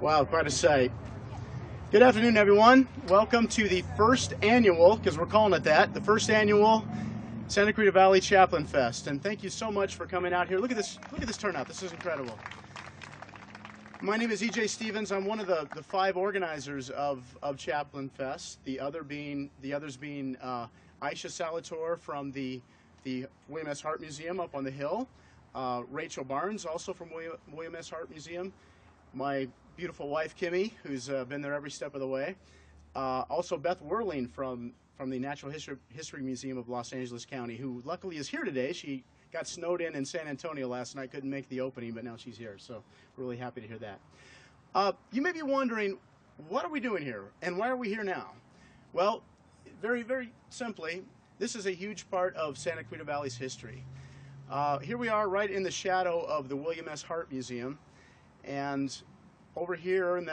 Wow, quite a sight. Good afternoon, everyone. Welcome to the first annual, because we're calling it that, the first annual Santa Clarita Valley ChaplinFest. And thank you so much for coming out here. Look at this turnout. This is incredible. My name is E.J. Stevens. I'm one of the 5 organizers of ChaplinFest. The others being Aisha Salator from the William S. Hart Museum up on the hill, Rachel Barnes, also from William S. Hart Museum, my beautiful wife Kimmy, who's been there every step of the way, also Beth Whirling from the Natural History Museum of Los Angeles County, who luckily is here today. She got snowed in San Antonio last night, couldn't make the opening, but now she's here, so really happy to hear that. You may be wondering, what are we doing here, and why are we here now? Well, very, very simply, this is a huge part of Santa Clarita Valley's history. Here we are right in the shadow of the William S. Hart Museum, and over here in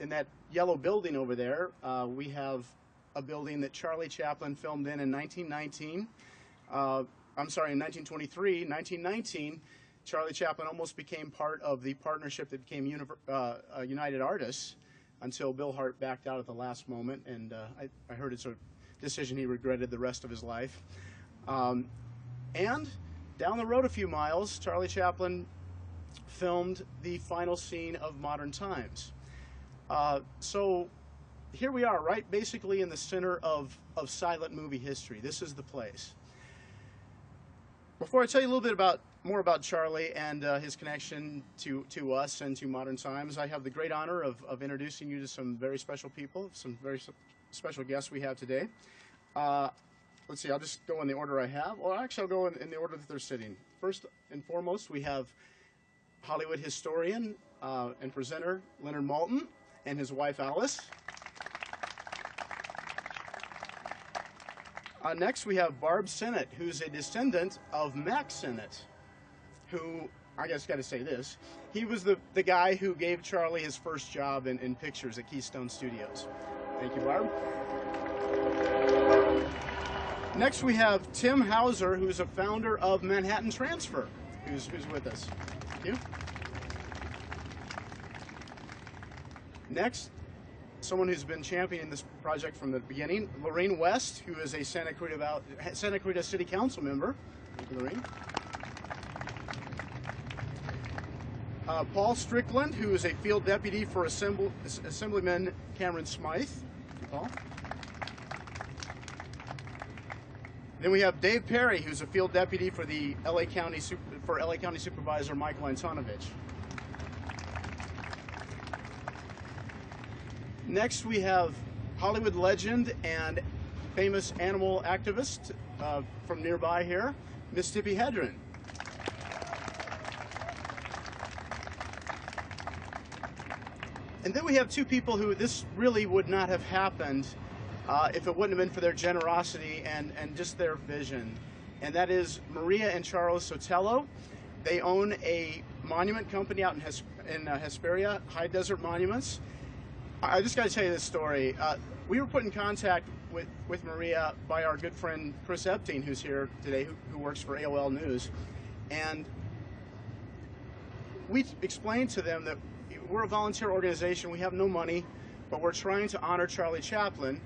that yellow building over there, we have a building that Charlie Chaplin filmed in 1919. I'm sorry, in 1923. 1919, Charlie Chaplin almost became part of the partnership that became United Artists until Bill Hart backed out at the last moment, and I heard it's a decision he regretted the rest of his life. And down the road a few miles, Charlie Chaplin filmed the final scene of Modern Times. So here we are, right basically in the center of silent movie history. This is the place. Before I tell you a little bit more about Charlie and his connection to us and to Modern Times, I have the great honor of introducing you to some very special people, some very special guests we have today. Let's see, I'll just go in the order I have. Well, actually, I'll go in the order that they're sitting. First and foremost, we have Hollywood historian and presenter Leonard Maltin and his wife Alice. Next, we have Barb Sennett, who's a descendant of Max Sennett, who, I guess got to say this, he was the guy who gave Charlie his first job in pictures at Keystone Studios. Thank you, Barb. Next, we have Tim Hauser, who's a founder of Manhattan Transfer, who's with us. Thank you. Next, someone who's been championing this project from the beginning, Lorraine West, who is a Santa Clarita City Council member. Thank you, Lorraine. Paul Strickland, who is a field deputy for Assemblyman Cameron Smythe. Thank you, Paul. Then we have Dave Perry, who's a field deputy for the LA County Supervisor Michael Antonovich. Next, we have Hollywood legend and famous animal activist from nearby here, Miss Tippi Hedren. And then we have 2 people who this really would not have happened if it wouldn't have been for their generosity and just their vision. And that is Maria and Charles Sotelo. They own a monument company out in Hesperia, High Desert Monuments. I just got to tell you this story. We were put in contact with Maria by our good friend Chris Epting, who's here today, who works for AOL News. And we explained to them that we're a volunteer organization, we have no money, but we're trying to honor Charlie Chaplin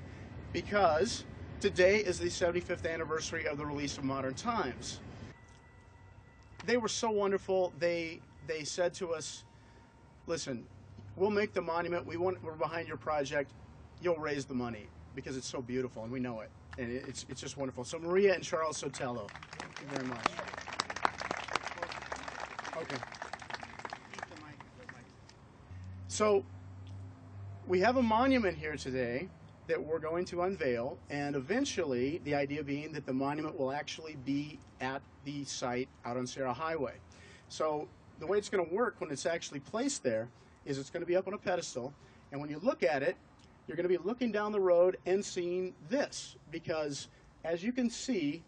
because today is the 75th anniversary of the release of Modern Times. They were so wonderful. They said to us, listen, we'll make the monument. We're behind your project. You'll raise the money because it's so beautiful, and we know it. And it's just wonderful. So Maria and Charles Sotelo, thank you very much. Okay. So we have a monument here today that we're going to unveil, and eventually the idea being that the monument will actually be at the site out on Sierra Highway. So the way it's going to work when it's actually placed there is it's going to be up on a pedestal, and when you look at it, you're going to be looking down the road and seeing this, because as you can see,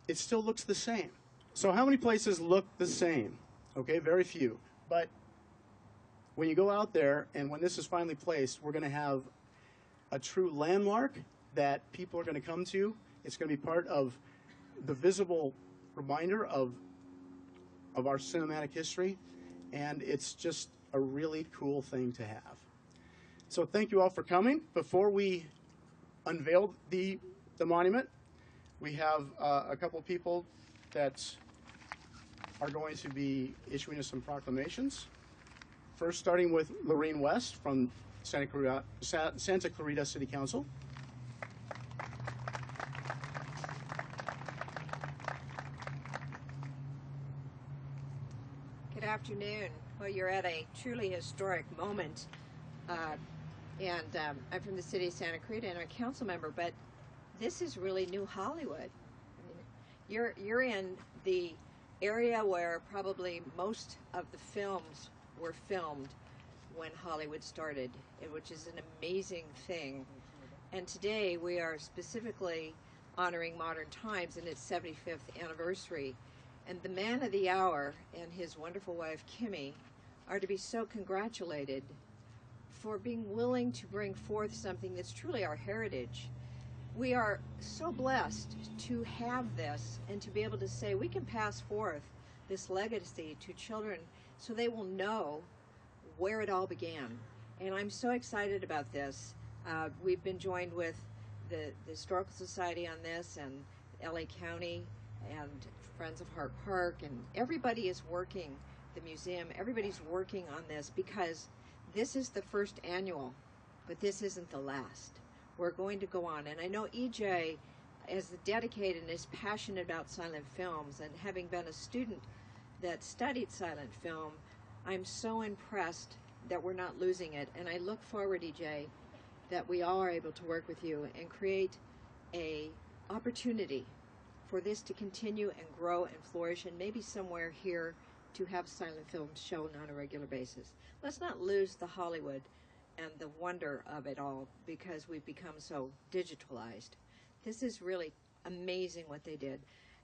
it still looks the same. So how many places look the same? Okay, very few. But when you go out there and when this is finally placed, we're going to have a true landmark that people are going to come to. It's going to be part of the visible reminder of our cinematic history, and it's just a really cool thing to have. So thank you all for coming. Before we unveil the monument, we have a couple of people that are going to be issuing us some proclamations. First, starting with Lorraine West from Santa Clarita City Council. Good afternoon. Well, you're at a truly historic moment. I'm from the city of Santa Clarita and I'm a council member, but this is really New Hollywood. I mean, you're in the area where probably most of the films were filmed when Hollywood started, which is an amazing thing. And today we are specifically honoring Modern Times in its 75th anniversary. And the man of the hour and his wonderful wife, Kimmy, are to be so congratulated for being willing to bring forth something that's truly our heritage. We are so blessed to have this and to be able to say we can pass forth this legacy to children so they will know where it all began. And I'm so excited about this. We've been joined with the Historical Society on this, and LA County, and Friends of Hart Park, and everybody is working, the museum, everybody's working on this because this is the first annual, but this isn't the last. We're going to go on, and I know EJ is dedicated and is passionate about silent films, and having been a student that studied silent film, I'm so impressed that we're not losing it, and I look forward, EJ, that we all are able to work with you and create a opportunity for this to continue and grow and flourish, and maybe somewhere here to have silent films shown on a regular basis. Let's not lose the Hollywood and the wonder of it all because we've become so digitalized. This is really amazing what they did.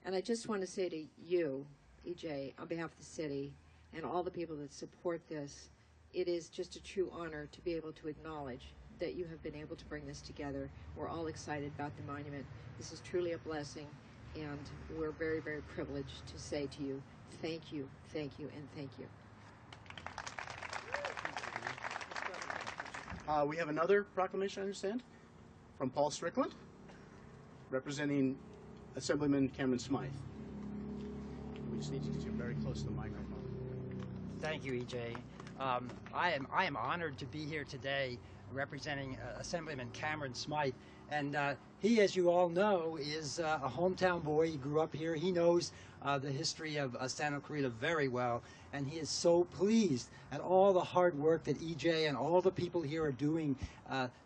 And I just want to say to you, EJ, on behalf of the city and all the people that support this, it is just a true honor to be able to acknowledge that you have been able to bring this together. We're all excited about the monument. This is truly a blessing, and we're very, very privileged to say to you, thank you, and thank you. We have another proclamation, I understand, from Paul Strickland, representing Assemblyman Cameron Smythe. We just need you to get very close to the microphone. Thank you, EJ. I am honored to be here today representing Assemblyman Cameron Smythe. And he, as you all know, is a hometown boy. He grew up here. He knows the history of Santa Clarita very well. And he is so pleased at all the hard work that EJ and all the people here are doing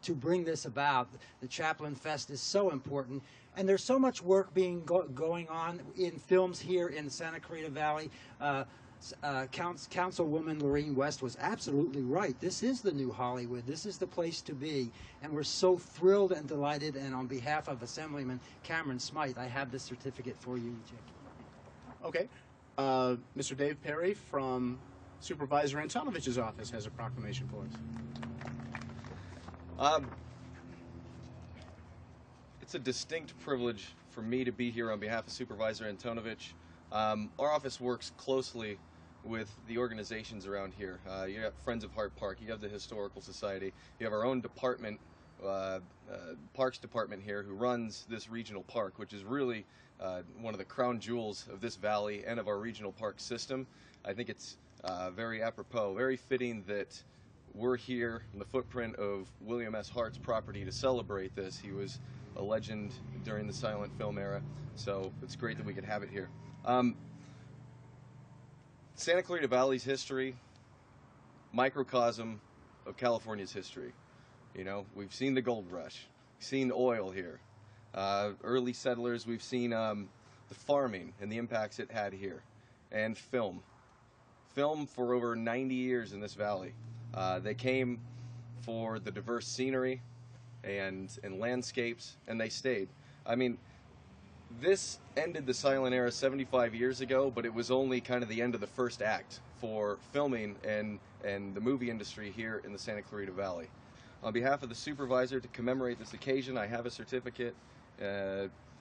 to bring this about. The ChaplinFest is so important. And there's so much work going on in films here in Santa Clarita Valley. Councilwoman Lorraine West was absolutely right. This is the new Hollywood. This is the place to be. And we're so thrilled and delighted. And on behalf of Assemblyman Cameron Smythe, I have this certificate for you, EJ. Okay. Mr. Dave Perry from Supervisor Antonovich's office has a proclamation for us. It's a distinct privilege for me to be here on behalf of Supervisor Antonovich. Our office works closely with the organizations around here. You have Friends of Hart Park, you have the Historical Society, you have our own department, Parks Department here, who runs this regional park, which is really one of the crown jewels of this valley and of our regional park system. I think it's very apropos, very fitting that we're here in the footprint of William S. Hart's property to celebrate this. He was a legend during the silent film era, so it's great that we could have it here. Santa Clarita Valley's history, microcosm of California's history. You know, we've seen the gold rush, we've seen oil here, early settlers, we've seen the farming and the impacts it had here, and film. Film for over 90 years in this valley. They came for the diverse scenery and landscapes, and they stayed. I mean, this ended the silent era 75 years ago, but it was only kind of the end of the first act for filming and the movie industry here in the Santa Clarita Valley. On behalf of the supervisor, to commemorate this occasion, I have a certificate.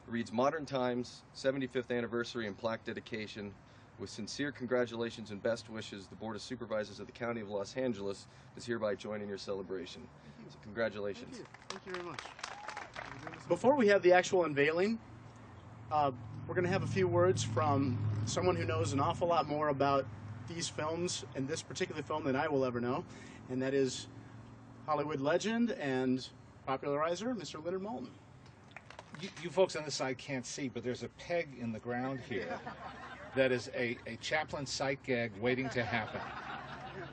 Reads Modern Times, 75th Anniversary and Plaque Dedication, With sincere congratulations and best wishes, the Board of Supervisors of the County of Los Angeles is hereby joining your celebration. So congratulations. Thank you very much. Before we have the actual unveiling, we're going to have a few words from someone who knows an awful lot more about these films and this particular film than I will ever know, and that is Hollywood legend and popularizer, Mr. Leonard Maltin. You folks on this side can't see, but there's a peg in the ground here that is a Chaplin sight gag waiting to happen.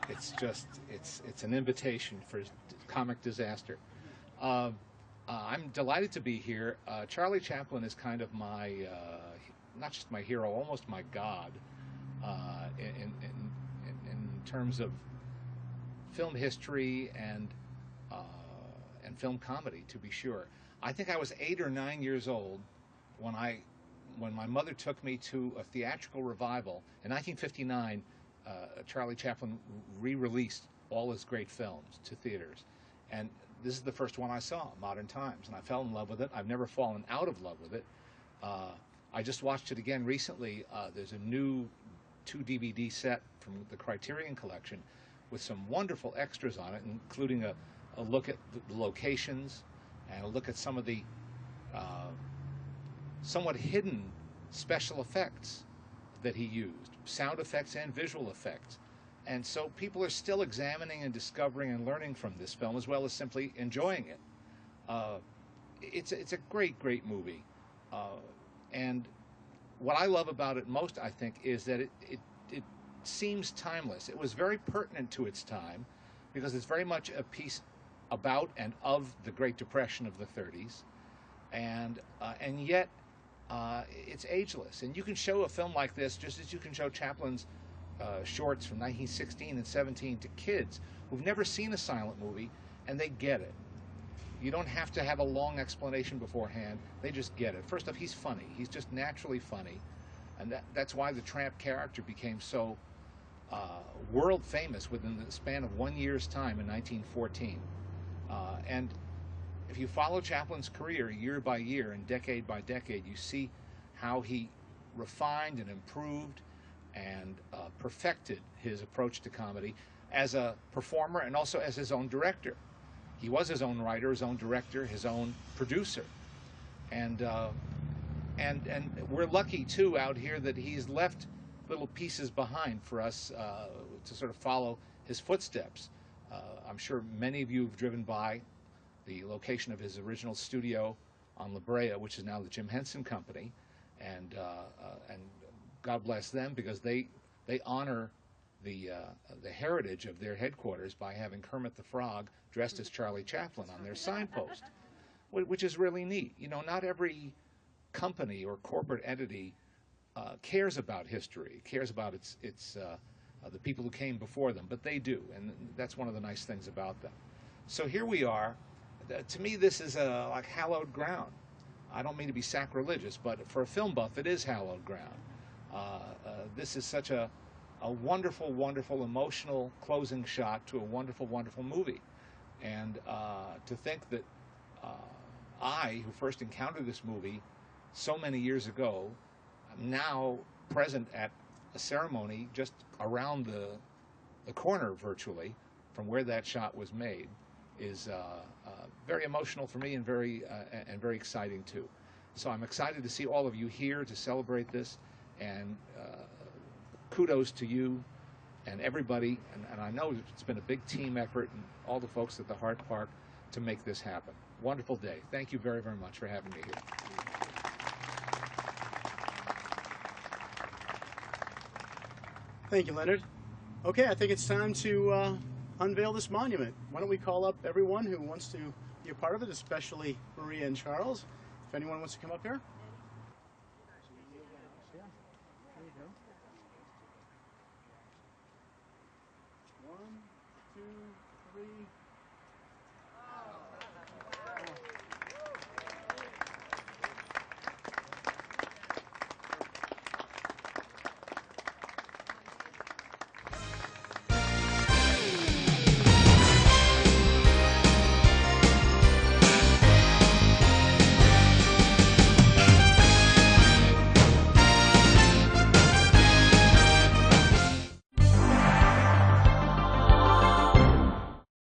It's just, it's an invitation for comic disaster. I'm delighted to be here. Charlie Chaplin is kind of my, not just my hero, almost my god in terms of film history and film comedy, to be sure. I think I was 8 or 9 years old when my mother took me to a theatrical revival. In 1959, Charlie Chaplin re-released all his great films to theaters. And this is the first one I saw, Modern Times, and I fell in love with it. I've never fallen out of love with it. I just watched it again recently. There's a new 2 DVD set from the Criterion collection with some wonderful extras on it, including a look at the locations and a look at some of the somewhat hidden special effects that he used, sound effects and visual effects. And so people are still examining and discovering and learning from this film, as well as simply enjoying it. It's a great, great movie. And what I love about it most, I think, is that it seems timeless. It was very pertinent to its time, because it's very much a piece about and of the Great Depression of the 30s, and yet it's ageless. And you can show a film like this just as you can show Chaplin's shorts from 1916 and 17 to kids who've never seen a silent movie, and they get it. You don't have to have a long explanation beforehand. They just get it. First off, he's funny. He's just naturally funny, and that's why the tramp character became so world famous within the span of 1 year's time in 1914. And if you follow Chaplin's career year by year and decade by decade, you see how he refined and improved and perfected his approach to comedy as a performer and also as his own director. He was his own writer, his own director, his own producer. And we're lucky, too, out here that he's left little pieces behind for us to sort of follow his footsteps. I'm sure many of you have driven by the location of his original studio on La Brea, which is now the Jim Henson Company, and God bless them, because they honor the heritage of their headquarters by having Kermit the Frog dressed as Charlie Chaplin on their signpost, which is really neat. You know, not every company or corporate entity cares about history, cares about the people who came before them, but they do, and that's one of the nice things about them. So here we are. To me, this is like hallowed ground. I don't mean to be sacrilegious, but for a film buff, it is hallowed ground. This is such a wonderful, wonderful, emotional closing shot to a wonderful, wonderful movie. And to think that I, who first encountered this movie so many years ago, am now present at a ceremony just around the corner, virtually, from where that shot was made, is very emotional for me and very exciting too. So I'm excited to see all of you here to celebrate this, and kudos to you and everybody, and I know it's been a big team effort, and all the folks at the Hart Park to make this happen. Wonderful day. Thank you very, very much for having me here. Thank you, Leonard. Okay, I think it's time to unveil this monument. Why don't we call up everyone who wants to be a part of it, especially Maria and Charles. If anyone wants to come up here. Yeah, there you go. 1, 2, 3.